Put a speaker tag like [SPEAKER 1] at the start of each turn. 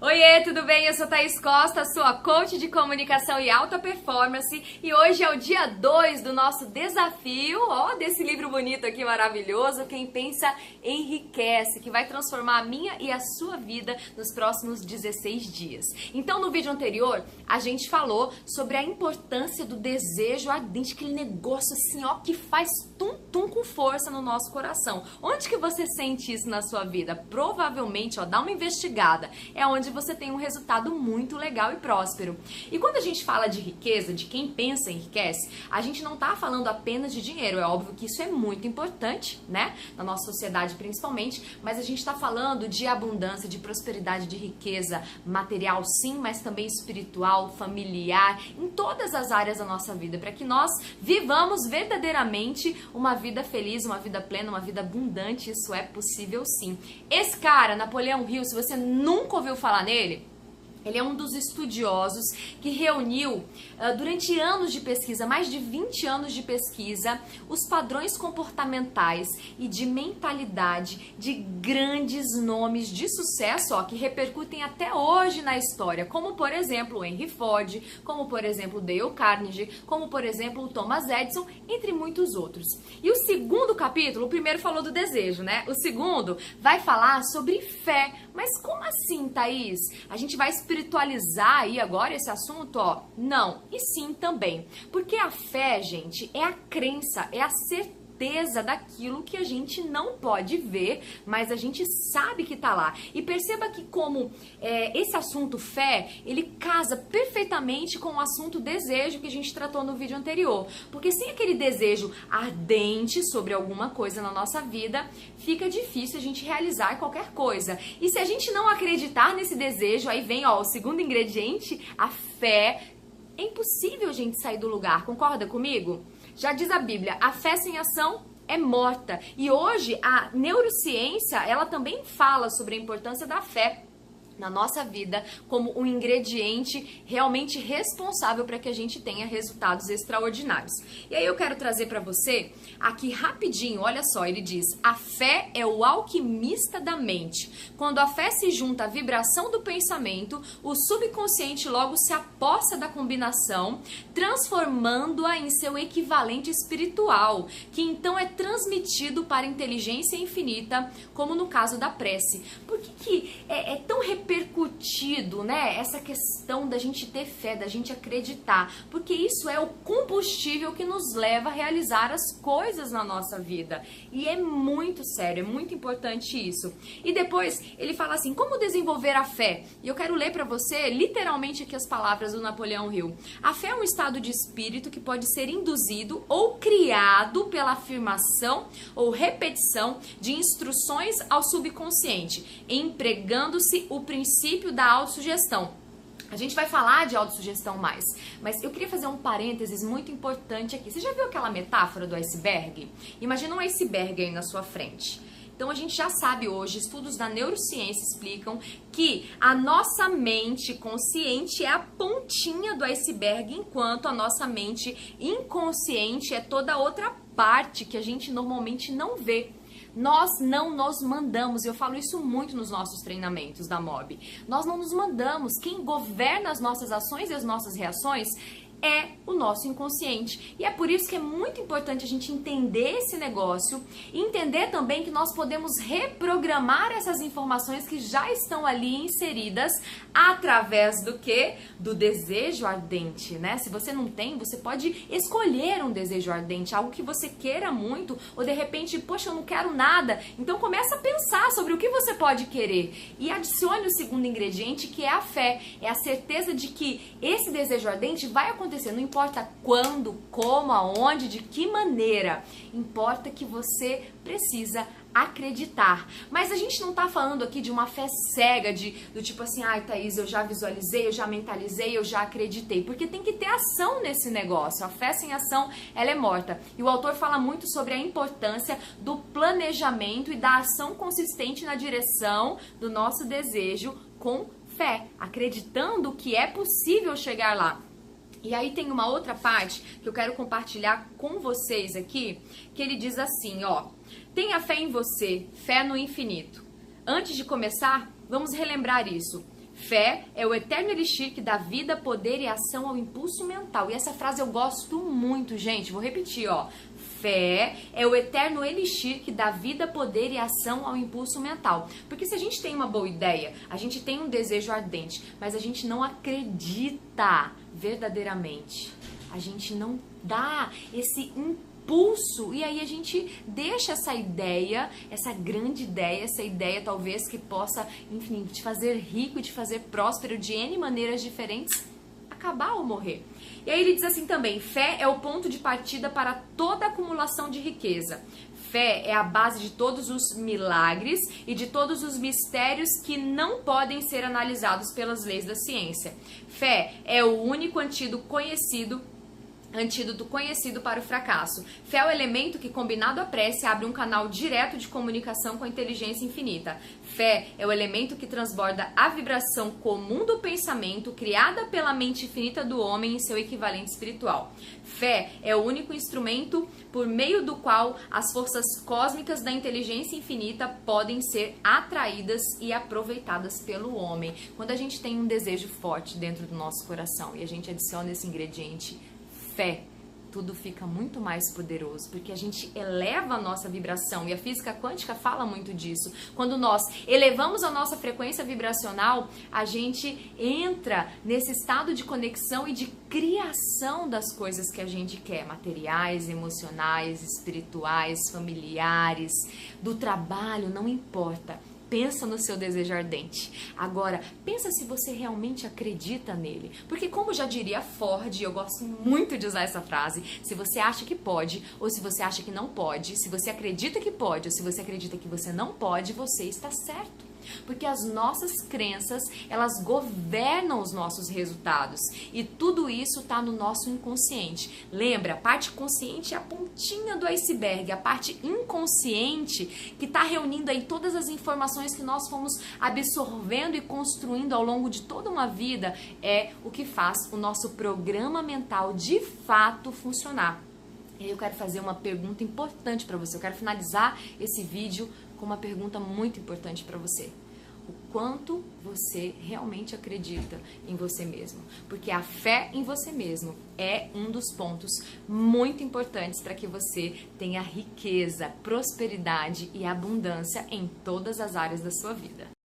[SPEAKER 1] Oiê, tudo bem? Eu sou Thaís Costa, sua coach de comunicação e alta performance e hoje é o dia 2 do nosso desafio, desse livro bonito aqui maravilhoso, Quem Pensa Enriquece, que vai transformar a minha e a sua vida nos próximos 16 dias. Então, no vídeo anterior, a gente falou sobre a importância do desejo ardente, aquele negócio assim, que faz tum-tum com força no nosso coração. Onde que você sente isso na sua vida? Provavelmente, dá uma investigada. É onde você tem um resultado muito legal e próspero. E quando a gente fala de riqueza, de quem pensa enriquece, a gente não tá falando apenas de dinheiro. É óbvio que isso é muito importante, né? Na nossa sociedade principalmente, mas a gente tá falando de abundância, de prosperidade, de riqueza material sim, mas também espiritual, familiar, em todas as áreas da nossa vida, para que nós vivamos verdadeiramente uma vida feliz, uma vida plena, uma vida abundante. Isso é possível sim. Esse cara, Napoleão Hill, se você nunca ouviu falar nele, ele é um dos estudiosos que reuniu, durante anos de pesquisa, mais de 20 anos de pesquisa, os padrões comportamentais e de mentalidade de grandes nomes de sucesso, que repercutem até hoje na história, como por exemplo o Henry Ford, como por exemplo o Dale Carnegie, como por exemplo o Thomas Edison, entre muitos outros. E o segundo capítulo, o primeiro falou do desejo, né? O segundo vai falar sobre fé. Mas como assim, Thaís? A gente vai espiritualizar aí agora esse assunto? Não, e sim também. Porque a fé, gente, é a crença, é a certeza daquilo que a gente não pode ver, mas a gente sabe que tá lá. E perceba que como esse assunto fé, ele casa perfeitamente com o assunto desejo que a gente tratou no vídeo anterior. Porque sem aquele desejo ardente sobre alguma coisa na nossa vida, fica difícil a gente realizar qualquer coisa. E se a gente não acreditar nesse desejo, aí vem o segundo ingrediente, a fé. É impossível a gente sair do lugar, concorda comigo? Já diz a Bíblia, a fé sem ação é morta. E hoje a neurociência, ela também fala sobre a importância da fé na nossa vida como um ingrediente realmente responsável para que a gente tenha resultados extraordinários. E aí eu quero trazer para você aqui rapidinho, olha só, ele diz: a fé é o alquimista da mente. Quando a fé se junta à vibração do pensamento, o subconsciente logo se apossa da combinação, transformando-a em seu equivalente espiritual, que então é transmitido para a inteligência infinita, como no caso da prece. Por que é tão repercutido, né, essa questão da gente ter fé, da gente acreditar? Porque isso é o combustível que nos leva a realizar as coisas na nossa vida. E é muito sério, é muito importante isso. E depois ele fala assim, como desenvolver a fé? E eu quero ler para você literalmente aqui as palavras do Napoleão Hill. A fé é um estado de espírito que pode ser induzido ou criado pela afirmação ou repetição de instruções ao subconsciente, empregando-se o princípio da autossugestão. A gente vai falar de autossugestão mais, mas eu queria fazer um parênteses muito importante aqui. Você já viu aquela metáfora do iceberg? Imagina um iceberg aí na sua frente. Então a gente já sabe hoje, estudos da neurociência explicam que a nossa mente consciente é a pontinha do iceberg, enquanto a nossa mente inconsciente é toda a outra parte que a gente normalmente não vê. Nós não nos mandamos, e eu falo isso muito nos nossos treinamentos da MOB. Nós não nos mandamos. Quem governa as nossas ações e as nossas reações é o nosso inconsciente. E é por isso que é muito importante a gente entender esse negócio e entender também que nós podemos reprogramar essas informações que já estão ali inseridas através do quê? Do desejo ardente, né? Se você não tem, você pode escolher um desejo ardente, algo que você queira muito, ou de repente, poxa, eu não quero nada. Então começa a pensar sobre o que você pode querer e adicione o segundo ingrediente, que é a fé. É a certeza de que esse desejo ardente vai acontecer. Não importa quando, como, aonde, de que maneira. Importa que você precisa acreditar. Mas a gente não tá falando aqui de uma fé cega, do tipo assim, ai Thaís, eu já visualizei, eu já mentalizei, eu já acreditei. Porque tem que ter ação nesse negócio. A fé sem ação, ela é morta. E o autor fala muito sobre a importância do planejamento e da ação consistente na direção do nosso desejo com fé, acreditando que é possível chegar lá. E aí tem uma outra parte que eu quero compartilhar com vocês aqui, que ele diz assim, tenha fé em você, fé no infinito. Antes de começar, vamos relembrar isso. Fé é o eterno elixir que dá vida, poder e ação ao impulso mental. E essa frase eu gosto muito, gente. Vou repetir, ó. Fé é o eterno elixir que dá vida, poder e ação ao impulso mental. Porque se a gente tem uma boa ideia, a gente tem um desejo ardente, mas a gente não acredita verdadeiramente, a gente não dá esse impulso, e aí a gente deixa essa ideia, essa grande ideia, essa ideia talvez que possa, enfim, te fazer rico e te fazer próspero de N maneiras diferentes, acabar ou morrer. E aí ele diz assim também, fé é o ponto de partida para toda acumulação de riqueza. Fé é a base de todos os milagres e de todos os mistérios que não podem ser analisados pelas leis da ciência. Fé é o único antídoto conhecido para o fracasso. Fé é o elemento que, combinado à prece, abre um canal direto de comunicação com a inteligência infinita. Fé é o elemento que transborda a vibração comum do pensamento, criada pela mente infinita do homem em seu equivalente espiritual. Fé é o único instrumento por meio do qual as forças cósmicas da inteligência infinita podem ser atraídas e aproveitadas pelo homem. Quando a gente tem um desejo forte dentro do nosso coração e a gente adiciona esse ingrediente, fé, tudo fica muito mais poderoso, porque a gente eleva a nossa vibração, e a física quântica fala muito disso. Quando nós elevamos a nossa frequência vibracional, a gente entra nesse estado de conexão e de criação das coisas que a gente quer, materiais, emocionais, espirituais, familiares, do trabalho, não importa. Pensa no seu desejo ardente. Agora, pensa se você realmente acredita nele. Porque como já diria Ford, eu gosto muito de usar essa frase, se você acha que pode ou se você acha que não pode, se você acredita que pode ou se você acredita que você não pode, você está certo. Porque as nossas crenças, elas governam os nossos resultados. E tudo isso está no nosso inconsciente. Lembra, a parte consciente é a pontinha do iceberg. A parte inconsciente, que está reunindo aí todas as informações que nós fomos absorvendo e construindo ao longo de toda uma vida, é o que faz o nosso programa mental de fato funcionar. E aí eu quero fazer uma pergunta importante para você. Eu quero finalizar esse vídeo com uma pergunta muito importante para você. O quanto você realmente acredita em você mesmo? Porque a fé em você mesmo é um dos pontos muito importantes para que você tenha riqueza, prosperidade e abundância em todas as áreas da sua vida.